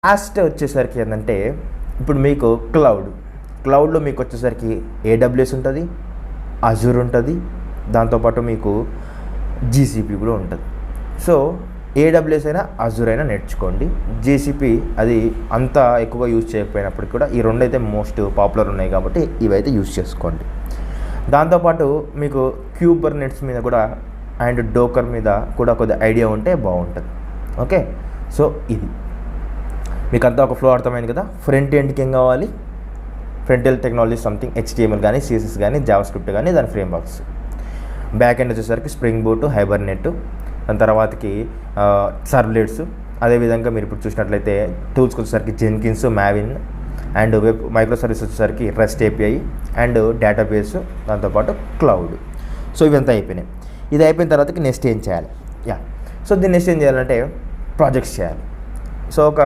Last వచ్చేసరికి ఏంటంటే ఇప్పుడు మీకు క్లౌడ్లో మీకు వచ్చేసరికి AWS ఉంటుంది, అజూర్ ఉంటుంది, దాంతోపాటు మీకు GCP కూడా ఉంటుంది. సో AWS అయినా అజూర్ అయినా నేర్చుకోండి. GCP అది అంత ఎక్కువగా యూజ్ చేయకపోయినప్పటికీ కూడా ఈ రెండు అయితే మోస్ట్ పాపులర్ ఉన్నాయి కాబట్టి ఇవైతే యూజ్ చేసుకోండి. దాంతోపాటు మీకు క్యూబర్నెట్స్ మీద కూడా అండ్ డోకర్ మీద కూడా కొద్దిగా ఐడియా ఉంటే బాగుంటుంది. ఓకే, సో ఇది మీకు అంతా ఒక ఫ్లో అర్థమైంది కదా. ఫ్రంట్ ఎండ్కి ఏం కావాలి, front end technology something HTML కానీ CSS కానీ జావాస్క్రిప్ట్ కానీ దాని ఫ్రేమ్ వర్క్స్. బ్యాక్ ఎండ్ వచ్చేసరికి స్ప్రింగ్ బూట్, హైబర్నెట్, దాని తర్వాతకి సర్వ్లెట్స్. అదేవిధంగా మీరు ఇప్పుడు చూసినట్లయితే టూల్స్కి వచ్చేసరికి Jenkins, Maven and web micro service వచ్చేసరికి REST API అండ్ డేటాబేస్, దాంతోపాటు క్లౌడ్. సో ఇవంతా అయిపోయినాయి. ఇది అయిపోయిన తర్వాతకి నెక్స్ట్ ఏం చేయాలి? సో దీన్ని నెక్స్ట్ ఏం చేయాలంటే ప్రాజెక్ట్స్ చేయాలి. సో ఒక